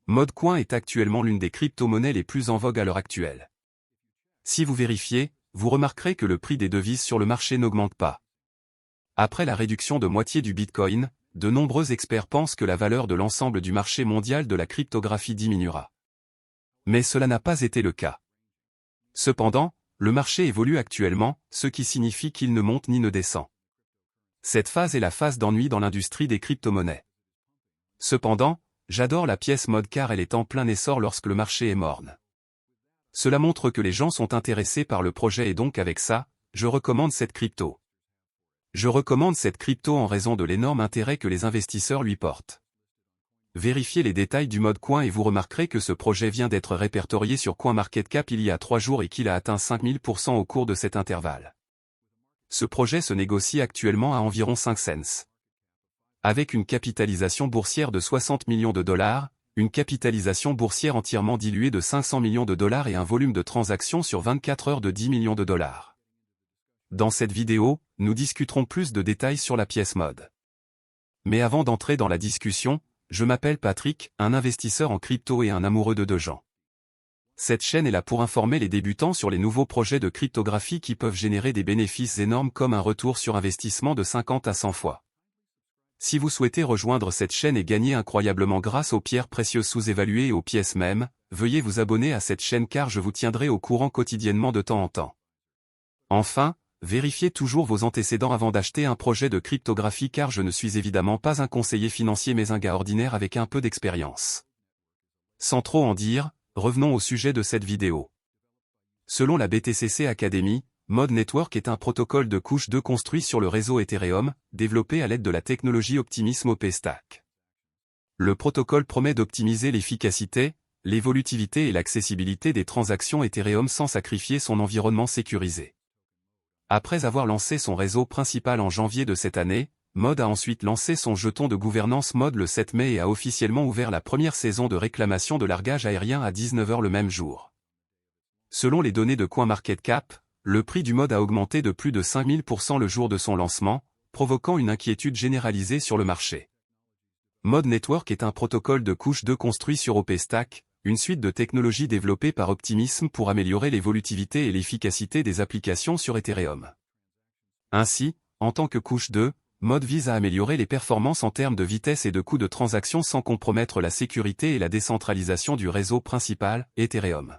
Modecoin est actuellement l'une des crypto-monnaies les plus en vogue à l'heure actuelle. Si vous vérifiez, vous remarquerez que le prix des devises sur le marché n'augmente pas. Après la réduction de moitié du Bitcoin, de nombreux experts pensent que la valeur de l'ensemble du marché mondial de la cryptographie diminuera. Mais cela n'a pas été le cas. Cependant, le marché évolue actuellement, ce qui signifie qu'il ne monte ni ne descend. Cette phase est la phase d'ennui dans l'industrie des crypto-monnaies. Cependant, j'adore la pièce mode car elle est en plein essor lorsque le marché est morne. Cela montre que les gens sont intéressés par le projet et donc avec ça, je recommande cette crypto. Je recommande cette crypto en raison de l'énorme intérêt que les investisseurs lui portent. Vérifiez les détails du Modecoin et vous remarquerez que ce projet vient d'être répertorié sur CoinMarketCap il y a 3 jours et qu'il a atteint 5000% au cours de cet intervalle. Ce projet se négocie actuellement à environ 5 cents. Avec une capitalisation boursière de 60 millions de dollars, une capitalisation boursière entièrement diluée de 500 millions de dollars et un volume de transactions sur 24 heures de 10 millions de dollars. Dans cette vidéo, nous discuterons plus de détails sur la pièce mode. Mais avant d'entrer dans la discussion, je m'appelle Patrick, un investisseur en crypto et un amoureux de gens. Cette chaîne est là pour informer les débutants sur les nouveaux projets de cryptographie qui peuvent générer des bénéfices énormes comme un retour sur investissement de 50 à 100 fois. Si vous souhaitez rejoindre cette chaîne et gagner incroyablement grâce aux pierres précieuses sous-évaluées et aux pièces mêmes, veuillez vous abonner à cette chaîne car je vous tiendrai au courant quotidiennement de temps en temps. Enfin, vérifiez toujours vos antécédents avant d'acheter un projet de cryptographie car je ne suis évidemment pas un conseiller financier mais un gars ordinaire avec un peu d'expérience. Sans trop en dire, revenons au sujet de cette vidéo. Selon la BTCC Academy, Mode Network est un protocole de couche 2 construit sur le réseau Ethereum, développé à l'aide de la technologie Optimism OP-Stack. Le protocole promet d'optimiser l'efficacité, l'évolutivité et l'accessibilité des transactions Ethereum sans sacrifier son environnement sécurisé. Après avoir lancé son réseau principal en janvier de cette année, Mode a ensuite lancé son jeton de gouvernance Mode le 7 mai et a officiellement ouvert la première saison de réclamation de largage aérien à 19 h le même jour. Selon les données de CoinMarketCap, le prix du Mode a augmenté de plus de 5000% le jour de son lancement, provoquant une inquiétude généralisée sur le marché. Mode Network est un protocole de couche 2 construit sur OP-Stack, une suite de technologies développées par Optimism pour améliorer l'évolutivité et l'efficacité des applications sur Ethereum. Ainsi, en tant que couche 2, Mode vise à améliorer les performances en termes de vitesse et de coût de transaction sans compromettre la sécurité et la décentralisation du réseau principal, Ethereum.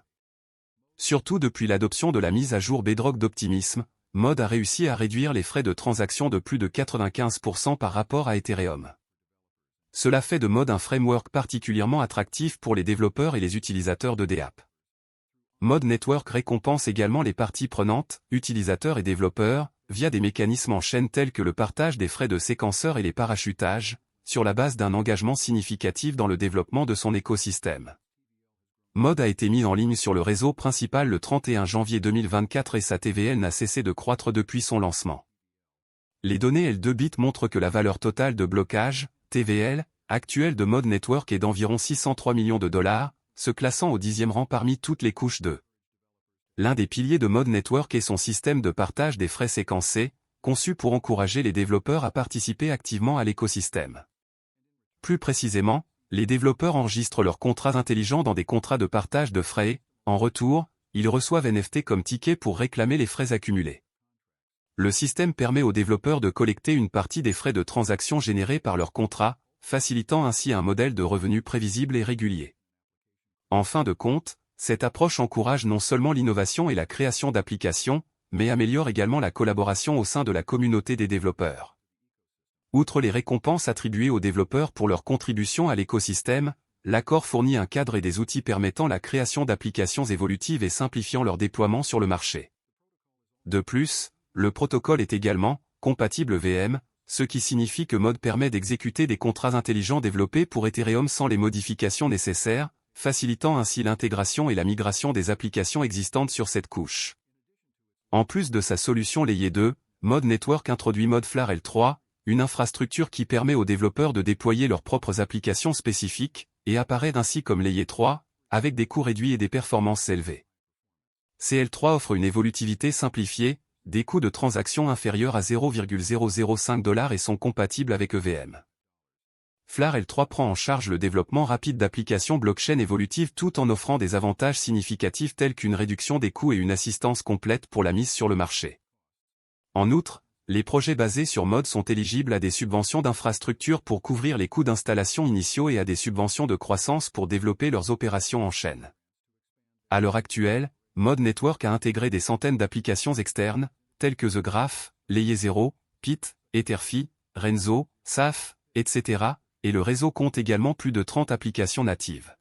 Surtout depuis l'adoption de la mise à jour Bedrock d'Optimism, Mode a réussi à réduire les frais de transaction de plus de 95% par rapport à Ethereum. Cela fait de Mode un framework particulièrement attractif pour les développeurs et les utilisateurs de DApp. Mode Network récompense également les parties prenantes, utilisateurs et développeurs, via des mécanismes en chaîne tels que le partage des frais de séquenceurs et les parachutages, sur la base d'un engagement significatif dans le développement de son écosystème. Mode a été mis en ligne sur le réseau principal le 31 janvier 2024 et sa TVL n'a cessé de croître depuis son lancement. Les données L2Bit montrent que la valeur totale de blocage, TVL, actuelle de Mode Network est d'environ 603 millions de dollars, se classant au 10e rang parmi toutes les couches 2. L'un des piliers de Mode Network est son système de partage des frais séquencés, conçu pour encourager les développeurs à participer activement à l'écosystème. Plus précisément, les développeurs enregistrent leurs contrats intelligents dans des contrats de partage de frais et, en retour, ils reçoivent NFT comme ticket pour réclamer les frais accumulés. Le système permet aux développeurs de collecter une partie des frais de transaction générés par leur contrat, facilitant ainsi un modèle de revenus prévisible et régulier. En fin de compte, cette approche encourage non seulement l'innovation et la création d'applications, mais améliore également la collaboration au sein de la communauté des développeurs. Outre les récompenses attribuées aux développeurs pour leur contribution à l'écosystème, l'accord fournit un cadre et des outils permettant la création d'applications évolutives et simplifiant leur déploiement sur le marché. De plus, le protocole est également compatible VM, ce qui signifie que Mode permet d'exécuter des contrats intelligents développés pour Ethereum sans les modifications nécessaires, facilitant ainsi l'intégration et la migration des applications existantes sur cette couche. En plus de sa solution Layer 2, Mode Network introduit Modeflar L3, une infrastructure qui permet aux développeurs de déployer leurs propres applications spécifiques, et apparaît ainsi comme Layer 3, avec des coûts réduits et des performances élevées. CL3 offre une évolutivité simplifiée, des coûts de transaction inférieurs à 0,005 $ et sont compatibles avec EVM. FLAR L3 prend en charge le développement rapide d'applications blockchain évolutives tout en offrant des avantages significatifs tels qu'une réduction des coûts et une assistance complète pour la mise sur le marché. En outre, les projets basés sur MOD sont éligibles à des subventions d'infrastructure pour couvrir les coûts d'installation initiaux et à des subventions de croissance pour développer leurs opérations en chaîne. À l'heure actuelle, MOD Network a intégré des centaines d'applications externes, telles que The Graph, Layer 0, PIT, Etherfi, Renzo, SAF, etc., et le réseau compte également plus de 30 applications natives.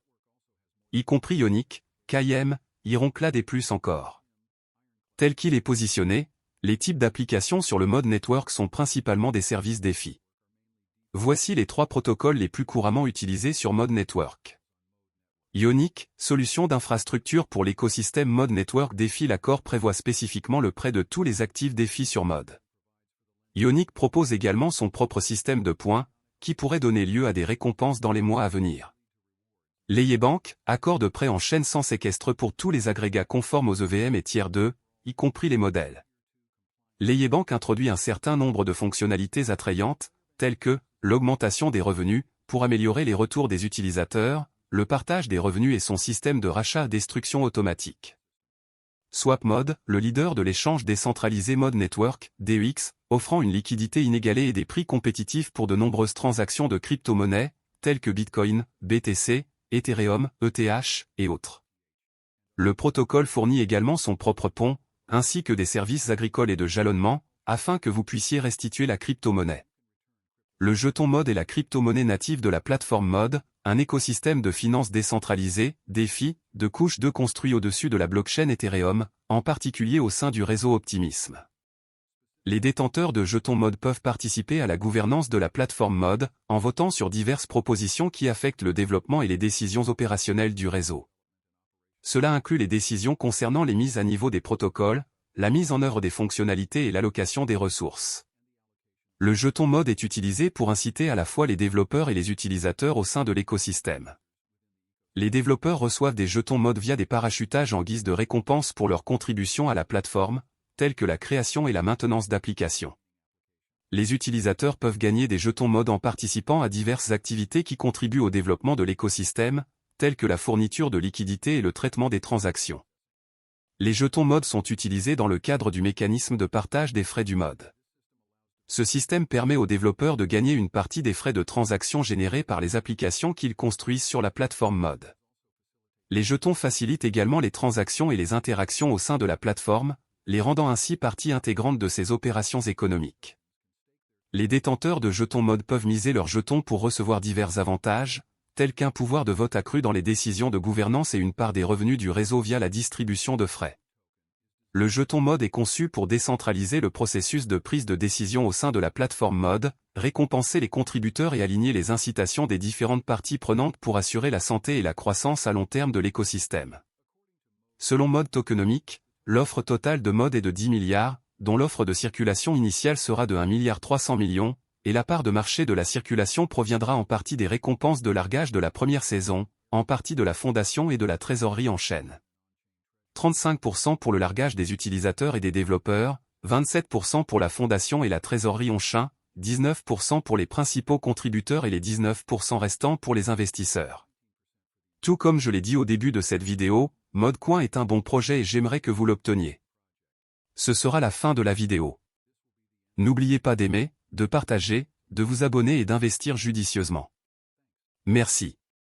Y compris Ionic, KIM, Ironclad et plus encore. Tel qu'il est positionné, les types d'applications sur le MOD Network sont principalement des services DeFi. Voici les 3 protocoles les plus couramment utilisés sur MOD Network. Ionic, solution d'infrastructure pour l'écosystème MOD Network DeFi. L'accord prévoit spécifiquement le prêt de tous les actifs DeFi sur MOD. Ionic propose également son propre système de points, qui pourrait donner lieu à des récompenses dans les mois à venir. Layer Bank, accord de prêt en chaîne sans séquestre pour tous les agrégats conformes aux EVM et Tier 2, y compris les modèles. Layer Bank introduit un certain nombre de fonctionnalités attrayantes, telles que l'augmentation des revenus, pour améliorer les retours des utilisateurs, le partage des revenus et son système de rachat à destruction automatique. SwapMod, le leader de l'échange décentralisé MOD Network, DEX, offrant une liquidité inégalée et des prix compétitifs pour de nombreuses transactions de crypto-monnaies, telles que Bitcoin, BTC, Ethereum, ETH, et autres. Le protocole fournit également son propre pont, ainsi que des services agricoles et de jalonnement, afin que vous puissiez restituer la crypto-monnaie. Le jeton MOD est la crypto-monnaie native de la plateforme MOD, un écosystème de finances décentralisé, DeFi, de couche 2 construit au-dessus de la blockchain Ethereum, en particulier au sein du réseau Optimism. Les détenteurs de jetons MOD peuvent participer à la gouvernance de la plateforme MOD, en votant sur diverses propositions qui affectent le développement et les décisions opérationnelles du réseau. Cela inclut les décisions concernant les mises à niveau des protocoles, la mise en œuvre des fonctionnalités et l'allocation des ressources. Le jeton MOD est utilisé pour inciter à la fois les développeurs et les utilisateurs au sein de l'écosystème. Les développeurs reçoivent des jetons MOD via des parachutages en guise de récompense pour leur contribution à la plateforme, telles que la création et la maintenance d'applications. Les utilisateurs peuvent gagner des jetons MOD en participant à diverses activités qui contribuent au développement de l'écosystème, telles que la fourniture de liquidités et le traitement des transactions. Les jetons MOD sont utilisés dans le cadre du mécanisme de partage des frais du MOD. Ce système permet aux développeurs de gagner une partie des frais de transaction générés par les applications qu'ils construisent sur la plateforme MOD. Les jetons facilitent également les transactions et les interactions au sein de la plateforme, les rendant ainsi partie intégrante de ces opérations économiques. Les détenteurs de jetons MOD peuvent miser leurs jetons pour recevoir divers avantages, tels qu'un pouvoir de vote accru dans les décisions de gouvernance et une part des revenus du réseau via la distribution de frais. Le jeton MOD est conçu pour décentraliser le processus de prise de décision au sein de la plateforme MOD, récompenser les contributeurs et aligner les incitations des différentes parties prenantes pour assurer la santé et la croissance à long terme de l'écosystème. Selon MOD Tokenomics, l'offre totale de MOD est de 10 milliards, dont l'offre de circulation initiale sera de 1,3 milliard, et la part de marché de la circulation proviendra en partie des récompenses de largage de la première saison, en partie de la fondation et de la trésorerie en chaîne. 35% pour le largage des utilisateurs et des développeurs, 27% pour la fondation et la trésorerie en chaîne, 19% pour les principaux contributeurs et les 19% restants pour les investisseurs. Tout comme je l'ai dit au début de cette vidéo, ModCoin est un bon projet et j'aimerais que vous l'obteniez. Ce sera la fin de la vidéo. N'oubliez pas d'aimer, de partager, de vous abonner et d'investir judicieusement. Merci.